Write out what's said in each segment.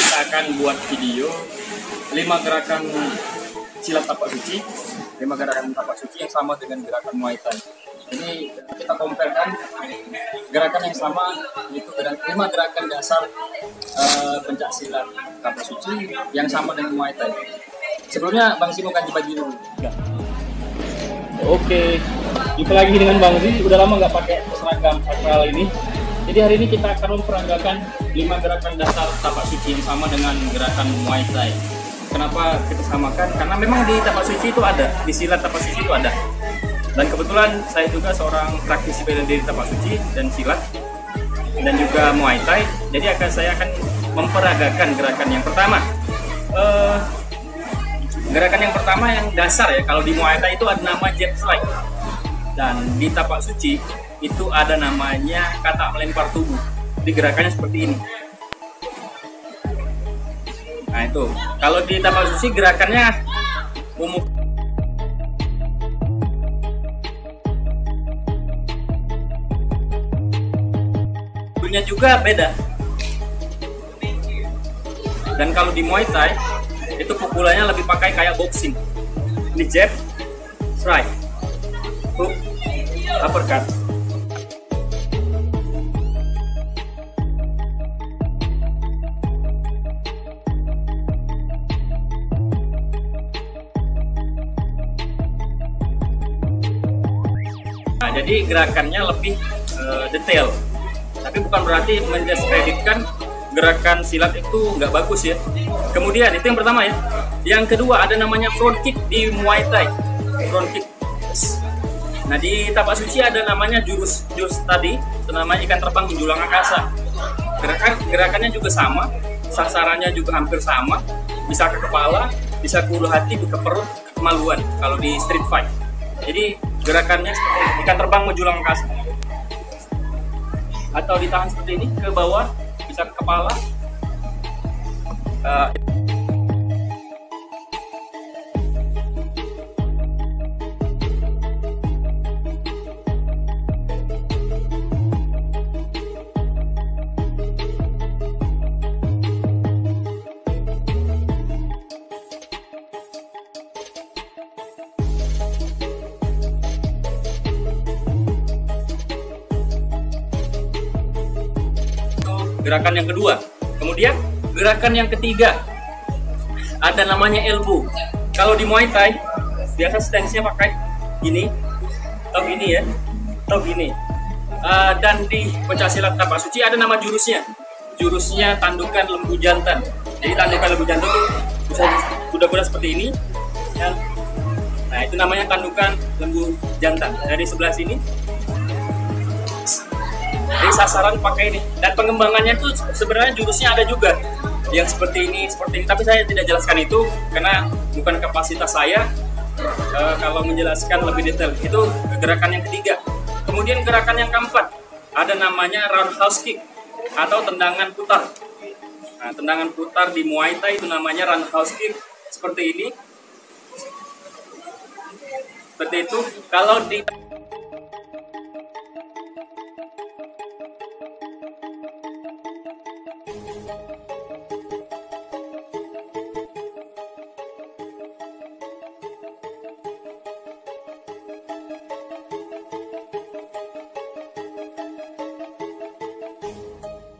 kita akan buat video 5 gerakan silat tapak suci, 5 gerakan tapak suci yang sama dengan gerakan Muay Thai. Ini kita comparekan gerakan yang sama, yaitu 5 gerakan dasar pencak silat tapak suci yang sama dengan Muay Thai. Sebelumnya Bang Zi mau ganti baju dulu. Oke, jumpa lagi dengan Bang Zi. Udah lama nggak pakai seragam sakral ini. Jadi hari ini kita akan memperagakan 5 gerakan dasar tapak suci yang sama dengan gerakan Muay Thai. Kenapa kita samakan? Karena memang di tapak suci itu ada, di silat tapak suci itu ada. Dan kebetulan saya juga seorang praktisi bela diri tapak suci dan silat dan juga Muay Thai. Jadi saya akan memperagakan gerakan yang pertama. Gerakan yang pertama yang dasar ya, kalau di Muay Thai itu ada nama jab strike. Dan di tapak suci itu ada namanya kata melempar tubuh. Di gerakannya seperti ini. Nah itu, kalau di tapak suci gerakannya umum. Punya juga beda. Dan kalau di Muay Thai itu pukulannya lebih pakai kayak boxing. Ini jab, strike, hook, uppercut. Nah, jadi gerakannya lebih detail, tapi bukan berarti mendiskreditkan gerakan silat itu nggak bagus ya. Kemudian itu yang pertama ya. Yang kedua ada namanya front kick di Muay Thai. Front kick. Nah di tapak suci ada namanya jurus tadi, itu namanya ikan terbang menjulang angkasa. Gerakannya juga sama, sasarannya juga hampir sama, bisa ke kepala, bisa ke ulu hati, ke perut, ke kemaluan kalau di street fight. Jadi gerakannya seperti ikan terbang menjulang angkasa. Atau ditahan seperti ini ke bawah, bisa ke kepala. Gerakan yang kedua. Kemudian gerakan yang ketiga ada namanya elbow. Kalau di Muay Thai biasa stance-nya pakai gini atau gini ya, atau gini. Dan di pencak silat tapak suci ada nama jurusnya. Jurusnya tandukan lembu jantan. Jadi tandukan lembu jantan itu bisa kuda-kuda seperti ini. Nah itu namanya tandukan lembu jantan. Dari sebelah sini. Jadi sasaran pakai ini, dan pengembangannya itu sebenarnya jurusnya ada juga yang seperti ini, tapi saya tidak jelaskan itu karena bukan kapasitas saya kalau menjelaskan lebih detail. Itu gerakan yang ketiga. Kemudian gerakan yang keempat ada namanya roundhouse kick atau tendangan putar. Nah, tendangan putar di Muay Thai itu namanya roundhouse kick, seperti ini, seperti itu. Kalau di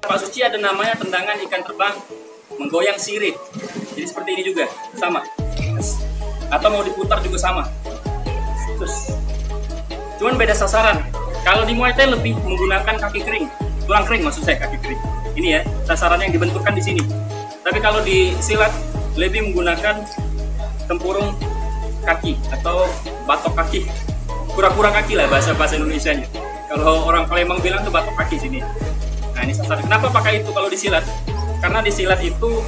tapak suci ada namanya tendangan ikan terbang menggoyang sirip. Jadi seperti ini juga sama. Atau mau diputar juga sama. Terus. Cuman beda sasaran. Kalau di Muay Thai lebih menggunakan kaki kering, tulang kering maksud saya, kaki kering. Ini ya sasaran yang dibentukkan di sini. Tapi kalau di silat lebih menggunakan tempurung kaki atau batok kaki. Kura-kura kaki lah bahasa Indonesianya. Kalau orang Palembang bilang tuh batok kaki sini. Nah ini sasaran. Kenapa pakai itu kalau di silat? Karena di silat itu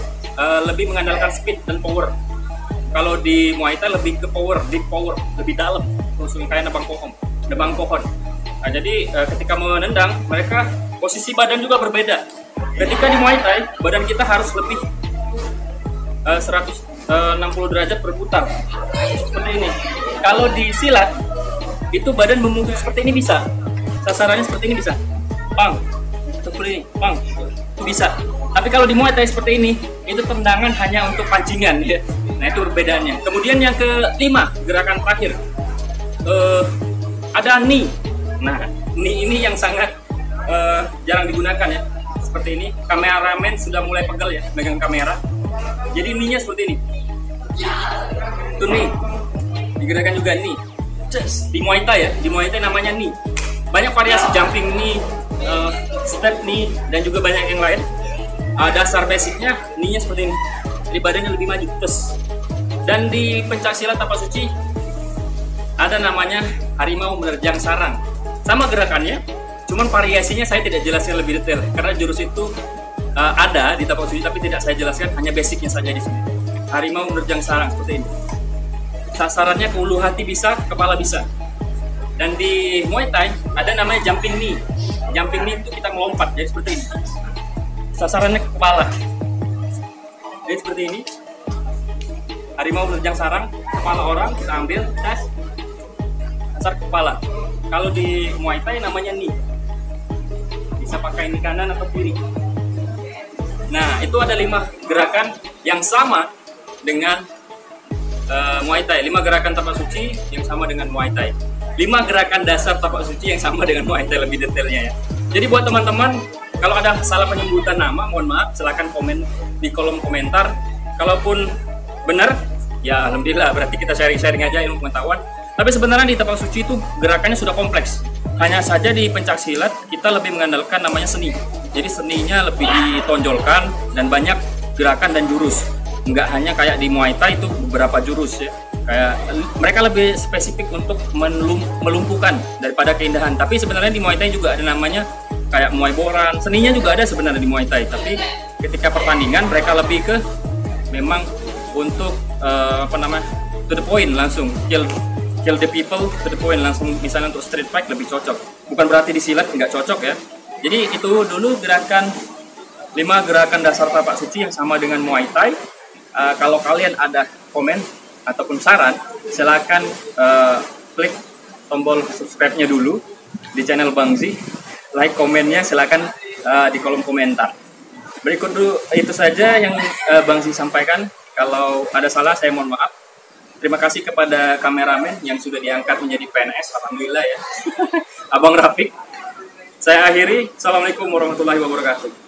lebih mengandalkan speed dan power. Kalau di Muay Thai lebih ke power, deep power, lebih dalam, langsung kayak nebang pohon. Nah, jadi ketika menendang, mereka posisi badan juga berbeda. Ketika di Muay Thai, badan kita harus lebih 160 derajat berputar, seperti ini. Kalau di silat, itu badan memutar seperti ini bisa. Sasarannya seperti ini bisa. Pang, seperti ini, pang, itu bisa. Tapi kalau di Muay Thai seperti ini, itu tendangan hanya untuk pancingan ya. Nah itu perbedaannya. Kemudian yang kelima, gerakan terakhir, ada knee. Nah knee ini yang sangat jarang digunakan ya. Seperti ini, kameramen sudah mulai pegel ya megang kamera. Jadi knee-nya seperti ini. Itu knee. Digerakkan juga knee. Di Muay Thai ya, di Muay Thai namanya knee. Banyak variasi jumping knee, step knee, dan juga banyak yang lain. Dasar basicnya knee-nya seperti ini. Jadi badannya lebih maju. Terus. Dan di pencaksilat tapak suci ada namanya harimau menerjang sarang. Sama gerakannya, cuman variasinya saya tidak jelaskan lebih detail karena jurus itu ada di tapak suci tapi tidak saya jelaskan, hanya basicnya saja di sini. Harimau menerjang sarang seperti ini. Sasarannya ke ulu hati bisa, kepala bisa. Dan di Muay Thai ada namanya jumping knee. Jumping knee itu kita melompat, jadi seperti ini. Sasarannya ke kepala. Jadi seperti ini. Harimau menerjang sarang, kepala orang kita ambil, tes, sasar kepala. Kalau di Muay Thai namanya knee. Bisa pakai knee kanan atau kiri. Nah, itu ada 5 gerakan yang sama dengan Muay Thai. 5 gerakan tapak suci yang sama dengan Muay Thai. 5 gerakan dasar tapak suci yang sama dengan Muay Thai, lebih detailnya ya. Jadi buat teman-teman, kalau ada salah penyebutan nama, mohon maaf, silahkan komen di kolom komentar. Kalaupun benar, ya alhamdulillah, berarti kita sharing-sharing aja ilmu pengetahuan. Tapi sebenarnya di tapak suci itu gerakannya sudah kompleks. Hanya saja di pencaksilat kita lebih mengandalkan namanya seni. Jadi seninya lebih ditonjolkan dan banyak gerakan dan jurus. Nggak hanya kayak di Muay Thai itu beberapa jurus ya. Kayak mereka lebih spesifik untuk melumpuhkan daripada keindahan. Tapi sebenarnya di Muay Thai juga ada namanya kayak Muay Boran. Seninya juga ada sebenarnya di Muay Thai. Tapi ketika pertandingan mereka lebih ke memang untuk to the point, langsung kill the people to the point, langsung. Misalnya untuk street fight lebih cocok. Bukan berarti di silat nggak cocok ya. Jadi itu dulu gerakan 5 gerakan dasar tapak suci yang sama dengan Muay Thai. Kalau kalian ada komen ataupun saran, silakan klik tombol subscribe-nya dulu di channel Bang Zi. Like komennya silakan di kolom komentar. Berikut dulu itu saja yang Bang Zi sampaikan. Kalau ada salah saya mohon maaf. Terima kasih kepada kameramen yang sudah diangkat menjadi PNS, alhamdulillah ya. Abang Rafiq. Saya akhiri. Assalamualaikum warahmatullahi wabarakatuh.